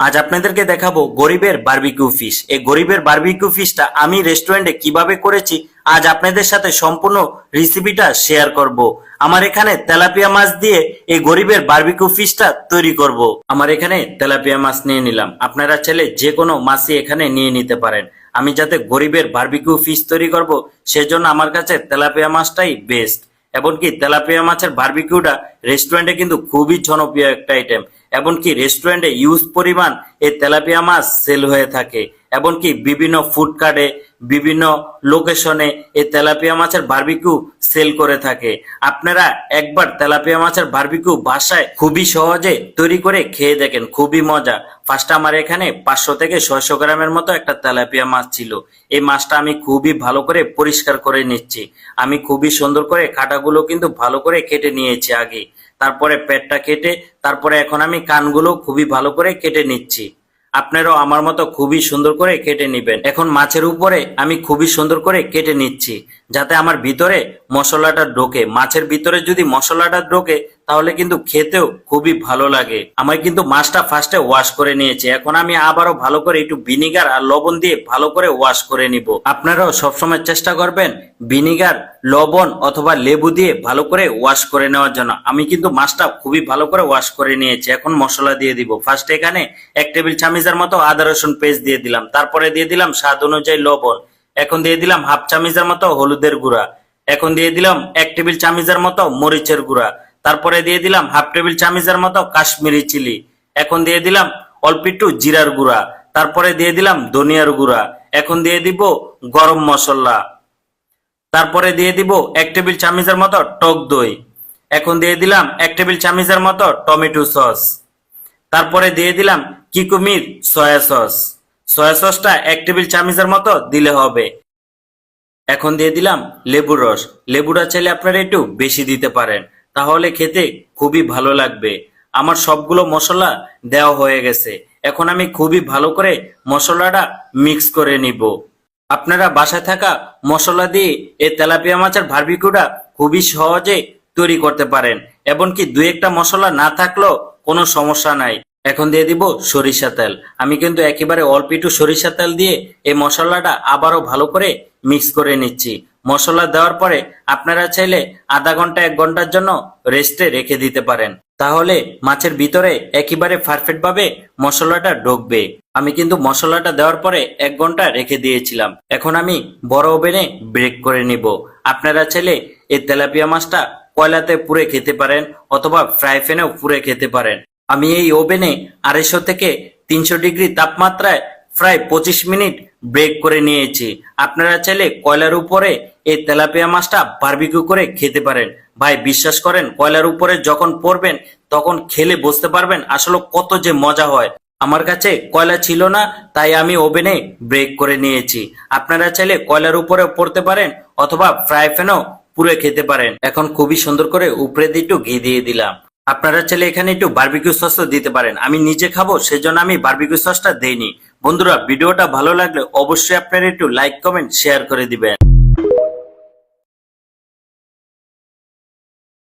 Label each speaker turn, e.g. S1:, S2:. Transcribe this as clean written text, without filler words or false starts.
S1: আজ আপনাদেরকে দেখাবো গরিবের বারবিকিউ ফিশ। এই গরিবের বারবিকিউ ফিশটা আমি রেস্টুরেন্টে কিভাবে করেছি আজ আপনাদের সাথে সম্পূর্ণ রেসিপিটা শেয়ার করব। আমার এখানে তেলাপিয়া মাছ দিয়ে এই গরিবের বারবিকিউ ফিশটা তৈরি করব। আমার এখানে তেলাপিয়া মাছ নিয়ে নিলাম, আপনারা চাইলে যে কোনো মাছই এখানে নিয়ে নিতে পারেন। আমি যাতে গরিবের বারবিকিউ ফিশ তৈরি করব সেজন্য আমার কাছে তেলাপিয়া মাছটাই বেস্ট। এমনকি তেলাপিয়া মাছের বারবিকিউটা রেস্টুরেন্টে কিন্তু খুবই জনপ্রিয় একটা আইটেম। এমনকি রেস্টুরেন্টে ইউজ পরিমাণ এই তেলাপিয়া মাছ সেল হয়ে থাকে। এমনকি বিভিন্ন ফুড কার্টে বিভিন্ন লোকেশনে এই তেলাপিয়া মাছের বারবিকিউ সেল করে থাকে। আপনারা একবার তেলাপিয়া মাছের বারবিকিউ বাসায় খুবই সহজে তৈরি করে খেয়ে দেখেন, খুবই মজা। ফার্স্ট আমার এখানে 500 থেকে 600 গ্রামের মতো একটা তেলাপিয়া মাছ ছিল। এই মাছটা আমি খুবই ভালো করে পরিষ্কার করে নিচ্ছি। আমি খুবই সুন্দর করে কাঁটাগুলো কিন্তু ভালো করে কেটে নিয়েছি আগে, তারপরে পেটটা কেটে তারপরে এখন আমি কানগুলো খুবই ভালো করে কেটে নিচ্ছি। আপনারাও আমার মতো খুবই সুন্দর করে কেটে নেবেন। এখন মাছের উপরে আমি খুবই সুন্দর করে কেটে নিচ্ছি যাতে আমার ভিতরে মশলাটা ঢোকে। মাছের ভিতরে যদি মশলাটা ঢোকে তাহলে কিন্তু খেতেও খুবই ভালো লাগে। আমার কিন্তু মাছটা ফার্স্টে ওয়াশ করে নিয়েছি, এখন আমি আবারও ভালো করে একটু ভিনিগার আর লবণ দিয়ে ভালো করে ওয়াশ করে নিব। আপনারাও সবসময় চেষ্টা করবেন ভিনিগার, লবণ অথবা লেবু দিয়ে ভালো করে ওয়াশ করে নেওয়ার জন্য। আমি কিন্তু মাছটা খুবই ভালো করে ওয়াশ করে নিয়েছি। এখন মশলা দিয়ে দিব। ফার্স্ট এখানে 1 টেবিল চামচের মতো আদা রসুন পেস্ট দিয়ে দিলাম, তারপরে দিয়ে দিলাম স্বাদ অনুযায়ী লবণ, এখন দিয়ে দিলাম 1/2 চামচের মতো হলুদের গুঁড়া, এখন দিয়ে দিলাম 1 টেবিল চামচের মতো মরিচের গুঁড়া, তারপরে দিয়ে দিলাম 1/2 টেবিল চামচের মতো কাশ্মীরি চিলি, এখন দিয়ে দিলাম অল্প একটু জিরার গুঁড়া, তারপরে দিয়ে দিলাম ধনিয়ার গুঁড়া, এখন দিয়ে দিব গরম মশলা, তারপরে দিয়ে দিব 1 টেবিল চামচের মতো টক দই, এখন দিয়ে দিলাম 1 টেবিল চামচের মতো টমেটো সস, তারপরে দিয়ে দিলাম কিকুমির সয়া সস। সয়া সসটা 1 টেবিল চামচের মতো দিলে হবে। এখন দিয়ে দিলাম লেবুর রস। লেবুটা চাইলে আপনারা একটু বেশি দিতে পারেন, তাহলে খেতে খুবই ভালো লাগবে। আমার সবগুলো মশলা দেওয়া হয়ে গেছে, এখন আমি খুবই ভালো করে মশলাটা মিক্স করে নিব। আপনারা বাসায় থাকা মশলা দিয়ে এই তেলাপিয়া মাছের বারবিকিউটা খুবই সহজে তৈরি করতে পারেন। এমনকি 2-1টা মশলা না থাকলেও কোনো সমস্যা নাই। এখন দিয়ে দিব সরিষা তেল। আমি কিন্তু একেবারে অল্প একটু সরিষা তেল দিয়ে এই মশলাটা আবারও ভালো করে মিক্স করে নিচ্ছি। মশলা দেওয়ার পরে আপনারা চাইলে আধা ঘন্টা 1 ঘন্টার জন্য রেস্টে রেখে দিতে পারেন, তাহলে মাছের ভিতরে একেবারে পারফেক্ট ভাবে মশলাটা ঢুকবে। আমি কিন্তু মশলাটা দেওয়ার পরে 1 ঘন্টা রেখে দিয়েছিলাম। এখন আমি বড় ওভেনে ব্রেক করে নিব। আপনারা চাইলে এই তেলাপিয়া মাছটা কয়লাতে পুড়ে খেতে পারেন অথবা ফ্রাই প্যানেও পুড়ে খেতে পারেন। আমি এই ওভেনে 250 থেকে 300 ডিগ্রি তাপমাত্রায় প্রায় 25 মিনিট ব্রেক করে নিয়েছি। আপনারা চাইলে কয়লার উপরে এই তেলাপিয়া মাছটা বারবিকিউ করে খেতে পারেন। ভাই বিশ্বাস করেন, কয়লার উপরে যখন পড়বেন তখন খেলে বুঝতে পারবেন আসলে কত যে মজা হয়। আমার কাছে কয়লা ছিল না, তাই আমি ওভেনে ব্রেক করে নিয়েছি। আপনারা চাইলে কয়লার উপরে পড়তে পারেন অথবা ফ্রাই প্যানও পুড়ে খেতে পারেন। এখন খুবই সুন্দর করে উপরে দিয়ে একটু ঘি দিয়ে দিলাম। আপনারা চাইলে এখানে একটু বারবিকিউ সসও দিতে পারেন। আমি নিজে খাবো সেজন্য আমি বারবিকিউ সসটা দেইনি। বন্ধুরা, ভিডিওটা ভালো লাগলে অবশ্যই আপনারা একটু লাইক, কমেন্ট, শেয়ার করে দিবেন।